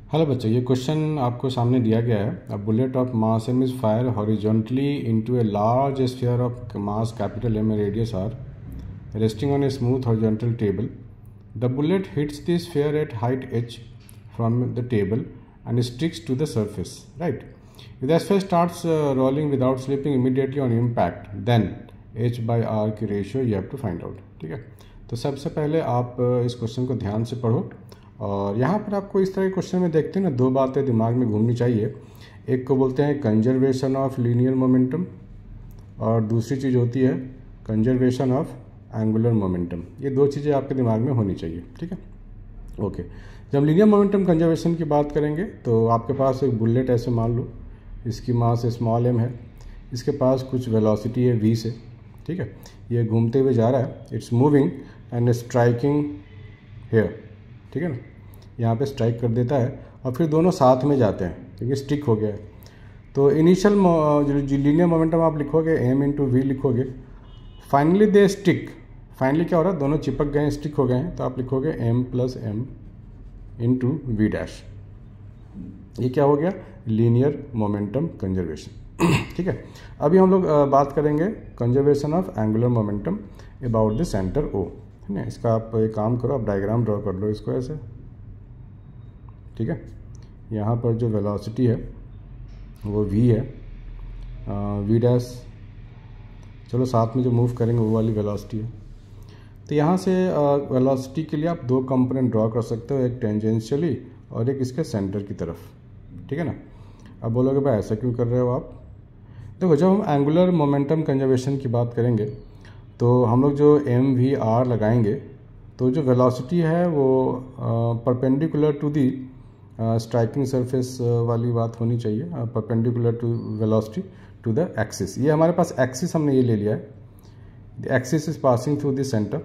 Hello बच्चों, ये question आपको सामने दिया गया है। A bullet of mass M is fire horizontally into a large sphere of mass capital M radius R resting on a smooth horizontal table. The bullet hits the sphere at height h from the table and sticks to the surface. Right? If the sphere starts rolling without slipping immediately on impact, then h by r की ratio you have to find out. ठीक है, तो सबसे पहले आप इस question को ध्यान से पढ़ो। और यहाँ पर आपको इस तरह के क्वेश्चन में देखते हैं ना, दो बातें दिमाग में घूमनी चाहिए। एक को बोलते हैं कंजर्वेशन ऑफ लीनियर मोमेंटम और दूसरी चीज़ होती है कंजर्वेशन ऑफ एंगुलर मोमेंटम। ये दो चीज़ें आपके दिमाग में होनी चाहिए। ठीक है, ओके। जब लीनियर मोमेंटम कंजर्वेशन की बात करेंगे तो आपके पास एक बुलेट ऐसे मान लो, इसकी मास स्मॉल m है, इसके पास कुछ वेलोसिटी है v से। ठीक है, ये घूमते हुए जा रहा है, it's moving and striking here. ठीक है ना, यहाँ पे स्ट्राइक कर देता है और फिर दोनों साथ में जाते हैं क्योंकि स्टिक हो गया है। तो इनिशियल जो लीनियर मोमेंटम आप लिखोगे m इंटू वी लिखोगे। फाइनली दे स्टिक, फाइनली क्या हो रहा है, दोनों चिपक गए हैं, स्टिक हो गए हैं, तो आप लिखोगे m plus M into v dash. ये क्या हो गया, लीनियर मोमेंटम कंजर्वेशन। ठीक है, अभी हम लोग बात करेंगे conservation of angular momentum about the centre O. है ना, इसका आप एक काम करो, आप डायग्राम ड्रॉ कर लो इसको ऐसे। ठीक है, यहाँ पर जो वेलोसिटी है वो v है, v डैश, चलो साथ में जो मूव करेंगे वो वाली वेलोसिटी है। तो यहाँ से वेलोसिटी के लिए आप दो कंपोनेंट ड्रॉ कर सकते हो, एक टेंजेंशियली और एक इसके सेंटर की तरफ। ठीक है ना, अब बोलोगे भाई ऐसा क्यों कर रहे हो आप। देखो, जब हम एंगुलर मोमेंटम कंजर्वेशन की बात करेंगे तो हम लोग जो एम वी आर लगाएंगे तो जो वेलोसिटी है वो perpendicular to the striking surface वाली बात होनी चाहिए, perpendicular to velocity to the axis. ये हमारे पास एक्सिस हमने ये ले लिया है, the axis is passing through the centre.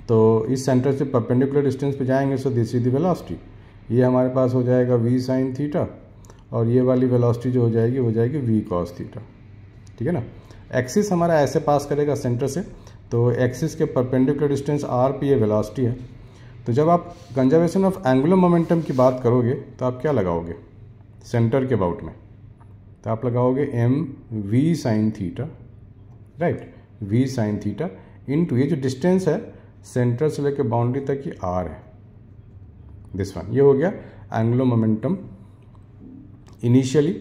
तो इस सेंटर से परपेंडिकुलर डिस्टेंस पे जाएंगे, so this is the velocity. ये हमारे पास हो जाएगा v साइन थीटा और ये वाली वेलोसिटी जो हो जाएगी v कॉस थीटा। ठीक है ना, एक्सिस हमारा ऐसे पास करेगा सेंटर से, तो एक्सिस के परपेंडिकुलर डिस्टेंस r पे ये वेलोसिटी है। तो जब आप कंजर्वेशन ऑफ एंगुलर मोमेंटम की बात करोगे तो आप क्या लगाओगे सेंटर के अबाउट में, तो आप लगाओगे m v sine theta, right, v sine theta into ये जो डिस्टेंस है सेंटर से लेकर बाउंड्री तक की r है, दिस वन। ये हो गया एंगुलर मोमेंटम इनिशियली।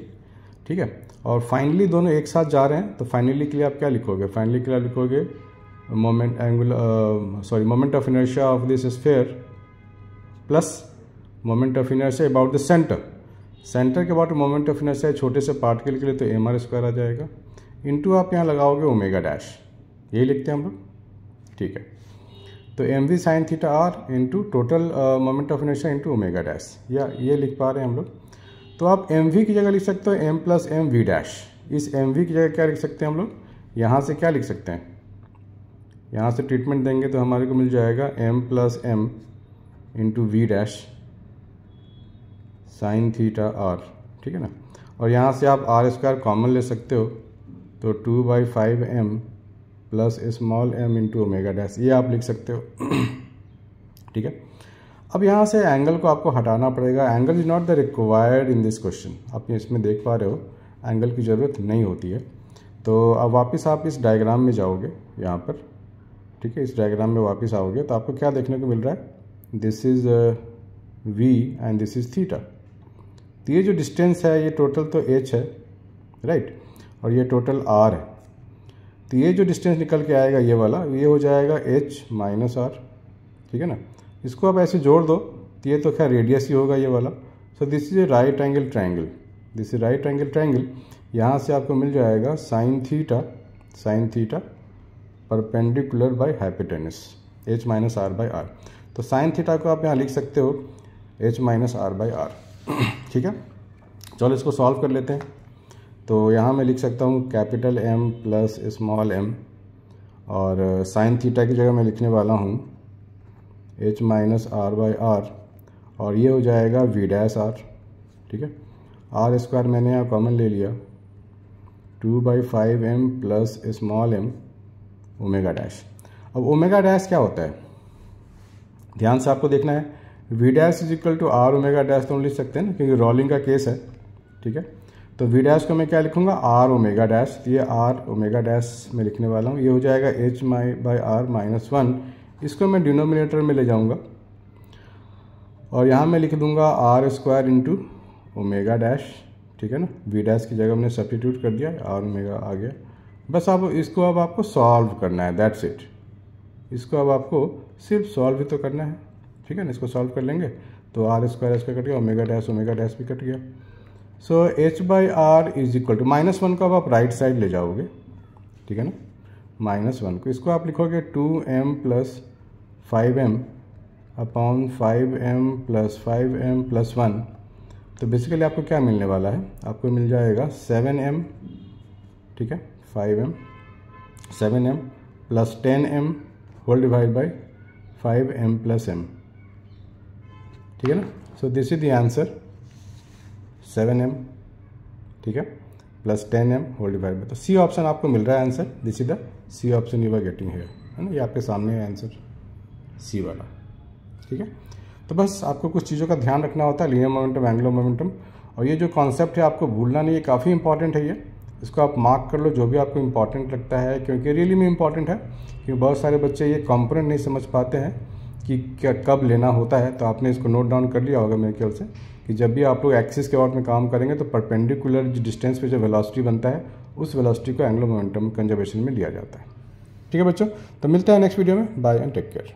ठीक है, और फाइनली दोनों एक साथ जा रहे हैं, तो फाइनली के लिए आप क्या लिखोगे, फाइनली के लिए लिखोगे moment of inertia of this sphere plus moment of inertia about the centre. Centre के अबाउट मोमेंट ऑफ इनर्शिया छोटे से पार्टिकल के लिए तो एम आर स्क्वायर आ जाएगा, इनटू आप यहाँ लगाओगे ओमेगा डैश, यही लिखते हैं हम लोग। ठीक है, तो M v sine theta R into total moment of inertia into omega dash, या ये लिख पा रहे हैं हम लोग। तो आप एम वी की जगह लिख सकते हो m plus M v dash. इस एम वी की जगह क्या लिख सकते हैं हम लोग, यहाँ से क्या लिख सकते हैं, यहाँ से ट्रीटमेंट देंगे तो हमारे को मिल जाएगा m plus M into v dash sine theta r। ठीक है ना, और यहाँ से आप r स्क्वायर कॉमन ले सकते हो, तो 2/5m plus small m into omega dash, ये आप लिख सकते हो। ठीक है, अब यहाँ से एंगल को आपको हटाना पड़ेगा। Angle is not the required in this question, आप इसमें देख पा रहे हो एंगल की ज़रूरत नहीं होती है। तो अब वापस आप इस डायग्राम में जाओगे यहाँ पर। ठीक है, इस डायग्राम में वापस आओगे तो आपको क्या देखने को मिल रहा है, this is v and this is theta. तो ये जो डिस्टेंस है ये टोटल तो h है, राइट, और ये टोटल r है। तो ये जो डिस्टेंस निकल के आएगा ये वाला, ये हो जाएगा h माइनस r। ठीक है ना, इसको आप ऐसे जोड़ दो तो ये तो खैर रेडियस ही होगा ये वाला। So this is a right angle triangle, this is right angle triangle. यहाँ से आपको मिल जाएगा sine theta perpendicular by hypotenuse h minus R by R. तो साइन थीटा को आप यहाँ लिख सकते हो h minus R by R. ठीक है, चलो इसको सॉल्व कर लेते हैं। तो यहाँ मैं लिख सकता हूँ capital M plus small m, और साइन थीटा की जगह मैं लिखने वाला हूँ h minus R by R, और ये हो जाएगा v डैश आर। ठीक है, आर स्क्वायर मैंने यहाँ कॉमन ले लिया, 2/5m plus small m omega dash. अब ओमेगा डैश क्या होता है, ध्यान से आपको देखना है। V dash is equal to R omega dash तो हम लिख सकते हैं ना, क्योंकि रोलिंग का केस है, ठीक है। तो वी डैश को मैं क्या लिखूंगा, आर ओमेगा डैश, ये आर ओमेगा डैश में लिखने वाला हूँ, ये हो जाएगा एच बाई आर माइनस 1, इसको मैं डिनोमिनेटर में ले जाऊँगा और यहाँ मैं लिख दूंगा R square into omega dash, ठीक है ना। वी डैश की जगह मैंने सब्स्टिट्यूट कर दिया, आर ओमेगा आ गया। बस अब इसको अब आपको सॉल्व करना है, दैट्स इट। इसको अब आपको सिर्फ सॉल्व ही तो करना है, ठीक है ना। इसको सॉल्व कर लेंगे तो आर स्क्वायर इसका कट गया, ओमेगा डैश भी कट गया। So H by R is equal to -1 को अब आप राइट साइड ले जाओगे, ठीक है ना, -1 को। इसको आप लिखोगे 2m plus 5m upon 5m plus 5m plus 1। तो बेसिकली आपको क्या मिलने वाला है, आपको मिल जाएगा 7m, ठीक है, 5m 7m plus 10m whole divide by 5m plus m, ठीक है ना। So this is the answer 7m, ठीक है, plus 10m whole divide by, तो सी ऑप्शन आपको मिल रहा है answer. This is the C option you are getting here, है ना, ये आपके सामने है आंसर सी वाला, ठीक है। तो बस आपको कुछ चीज़ों का ध्यान रखना होता है, लीनियर मोमेंटम, एंगुलर मोमेंटम, और ये जो कॉन्सेप्ट है आपको भूलना नहीं है, काफ़ी इंपॉर्टेंट है ये। इसको आप मार्क कर लो जो भी आपको इंपॉर्टेंट लगता है, क्योंकि रियली में इंपॉर्टेंट है, क्योंकि बहुत सारे बच्चे ये कंपोनेंट नहीं समझ पाते हैं कि क्या कब लेना होता है। तो आपने इसको नोट डाउन कर लिया होगा मेरे ख्याल से, कि जब भी आप लोग एक्सिस के अबाउट में काम करेंगे तो परपेंडिकुलर जो डिस्टेंस पे जो वेलोसिटी बनता है, उस वेलोसिटी को एंगुलर मोमेंटम कंजर्वेशन में लिया जाता है, ठीक है बच्चों। तो मिलते हैं नेक्स्ट वीडियो में, बाय एंड टेक केयर।